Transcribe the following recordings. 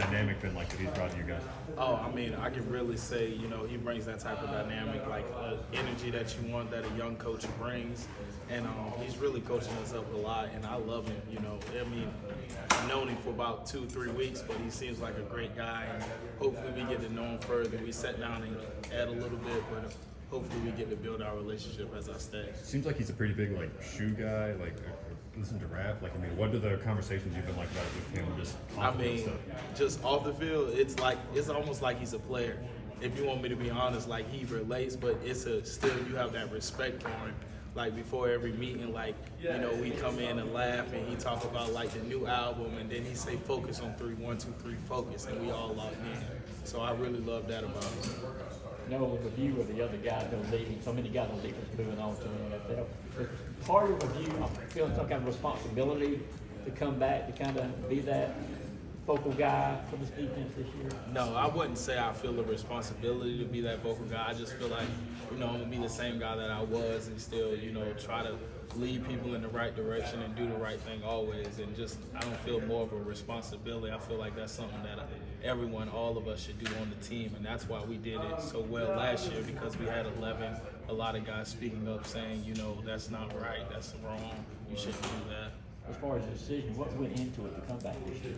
dynamic been like that he's brought to you guys? Oh, I mean, I can really say, he brings that type of dynamic, like energy that you want that a young coach brings. And he's really coaching us up a lot, and I love him, I mean, I've known him for about 2-3 weeks, but he seems like a great guy, and hopefully we get to know him further. We sat down and add a little bit, but hopefully we get to build our relationship as I stay. Seems like he's a pretty big shoe guy, listen to rap. What are the conversations you've been about with him just off the field stuff? Just off the field, it's almost like he's a player. If you want me to be honest, he relates, but still you have that respect for him. Before every meeting, we come in and laugh, and he talk about the new album, and then he say focus on 3, 1, 2, 3, focus, and we all locked in. So I really love that about him. Nolan, with you or the other guys that are leaving, so many guys on defense moving on to the NFL. But part of it with you, I'm feeling some kind of responsibility to come back to kind of be that vocal guy for this defense this year? No, I wouldn't say I feel the responsibility to be that vocal guy. I just feel like, I'm gonna be the same guy that I was and still, try to lead people in the right direction and do the right thing always. And I don't feel more of a responsibility. I feel like that's something that everyone, all of us should do on the team. And that's why we did it so well last year, because we had 11, a lot of guys speaking up saying, that's not right, that's wrong, you shouldn't do that. As far as the decision, what went into it to come back this year?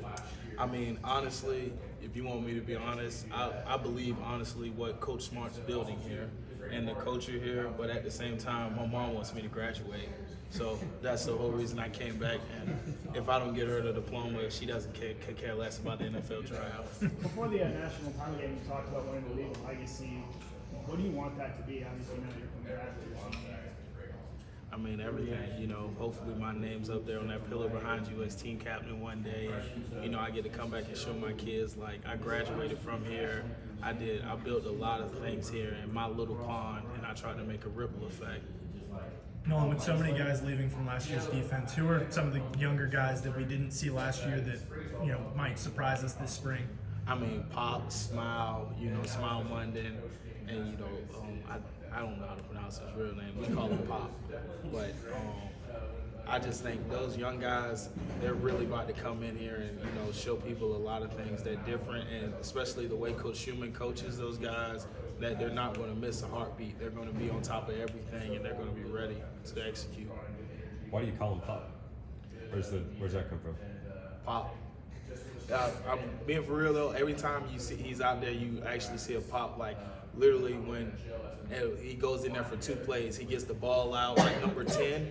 I mean, honestly, if you want me to be honest, I believe honestly what Coach Smart's building here and the culture here, but at the same time, my mom wants me to graduate. So that's the whole reason I came back. And if I don't get her the diploma, she doesn't care less about the NFL tryout. Before the national time game, you talked about wanting to leave a legacy. What do you want that to be? Obviously, now you're coming back to your season. I mean, everything, hopefully my name's up there on that pillar behind you as team captain one day. And, I get to come back and show my kids, I graduated from here. I built a lot of things here in my little pond, and I tried to make a ripple effect. Nolan, with so many guys leaving from last year's defense, who are some of the younger guys that we didn't see last year that, might surprise us this spring? I mean, Pop, Smile, Smile London, and, I don't know how to pronounce his real name. We call him Pop. But I just think those young guys, they're really about to come in here and, show people a lot of things that are different, and especially the way Coach Schumann coaches those guys, that they're not going to miss a heartbeat. They're going to be on top of everything, and they're going to be ready to execute. Why do you call him Pop? Where's that come from? Pop. I'm being for real though. Every time you see he's out there, you actually see a pop. Literally when he goes in there for 2 plays, he gets the ball out. Number 10,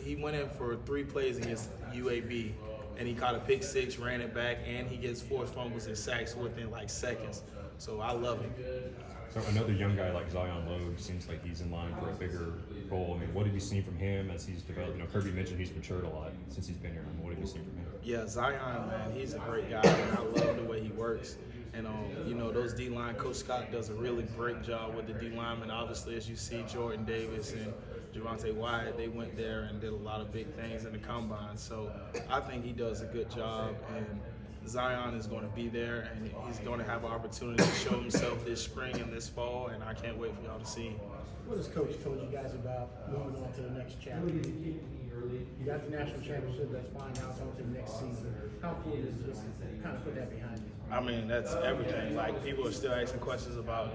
he went in for 3 plays against UAB, and he caught a pick 6, ran it back, and he gets 4 fumbles and sacks within seconds. So I love him. So another young guy like Zion Logue seems like he's in line for a bigger role. I mean, what have you seen from him as he's developed? Kirby mentioned he's matured a lot since he's been here. What have you seen from him? Yeah, Zion, man, he's a great guy, and I love the way he works. And, those D-line, Coach Scott does a really great job with the D-linemen. Obviously, as you see, Jordan Davis and Javonte Wyatt, they went there and did a lot of big things in the combine. So I think he does a good job, and Zion is going to be there, and he's going to have an opportunity to show himself this spring and this fall, and I can't wait for y'all to see him. What has Coach told you guys about moving on to the next chapter? You got the national championship, that's fine, now it's on to the next season. How cool is it just to kind of put that behind you? I mean, that's everything. People are still asking questions about,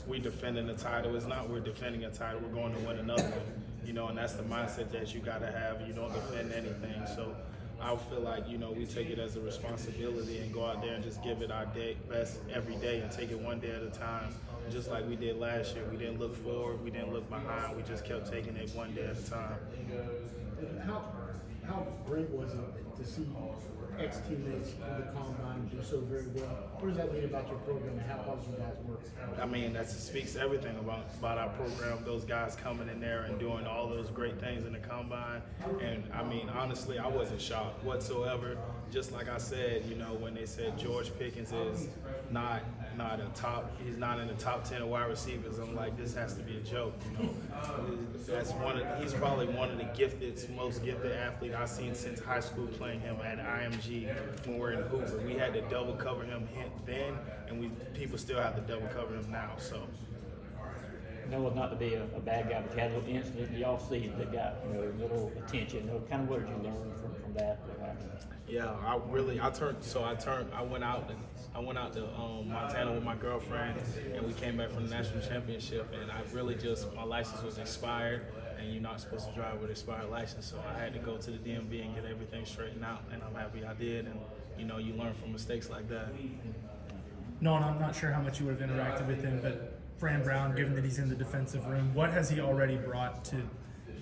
we defending the title. It's not we're defending a title, we're going to win another one, and that's the mindset that you got to have. You don't defend anything. So I feel like, we take it as a responsibility and go out there and just give it our best every day and take it one day at a time. Just like we did last year. We didn't look forward, we didn't look behind, we just kept taking it one day at a time. How great was it to see ex-teammates in the combine do so very well? What does that mean about your program and how hard you guys work? I mean, that speaks everything about our program. Those guys coming in there and doing all those great things in the combine. And I mean, honestly, I wasn't shocked whatsoever. Just like I said, when they said George Pickens is he's not in the top 10 of wide receivers, I'm like, this has to be a joke. He's probably one of the most gifted athletes I've seen since high school, playing him at IMG when we're in Hoover. We had to double cover him then, and people still have to double cover him now. So. Noah, not to be a bad guy, but you had a little incident in the offseason that got a little attention. Kind of what did you learn from that? Yeah, I went out to Montana with my girlfriend, and we came back from the national championship, and I really my license was expired, and you're not supposed to drive with expired license, so I had to go to the DMV and get everything straightened out, and I'm happy I did, and you learn from mistakes like that. Nolan, I'm not sure how much you would have interacted with him, but Fran Brown, given that he's in the defensive room, what has he already brought to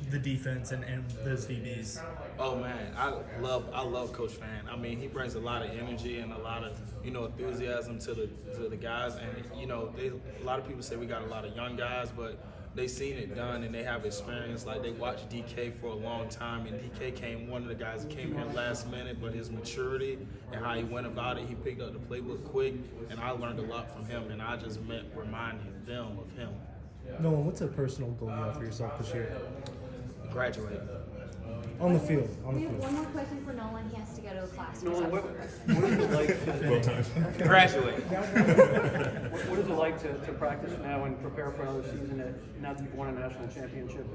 the defense and those DBs? Oh man, I love Coach Fan. I mean, he brings a lot of energy and a lot of enthusiasm to the guys. And a lot of people say we got a lot of young guys, but they seen it done and they have experience. Like they watched DK for a long time, and DK one of the guys that came here last minute, but his maturity and how he went about it, he picked up the playbook quick, and I learned a lot from him. And I just reminding them of him. Nolan, what's a personal goal you have for yourself this year? Graduate. On the field. We have one more question for Nolan. He has to go to a class. Nolan, what is it like to Graduate. what is it like to practice now and prepare for another season now that you've won a national championship?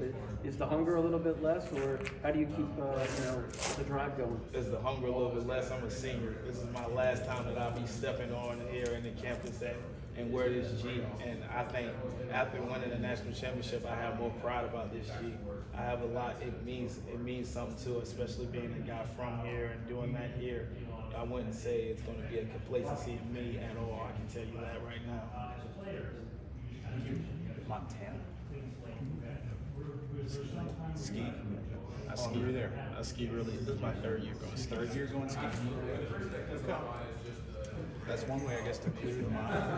Is the hunger a little bit less, or how do you keep the drive going? Is the hunger a little bit less? I'm a senior. This is my last time that I'll be stepping on here in the campus and wear this G. And I think after winning the national championship, I have more pride about this G. I have a lot. It means something too, especially being a guy from here and doing that here. I wouldn't say it's going to be a complacency in me at all. I can tell you that right now. Montana. Ski. I ski there. I ski really. This is my third year going ski. Third year going skiing. Okay. That's one way, I guess, to clear the mind.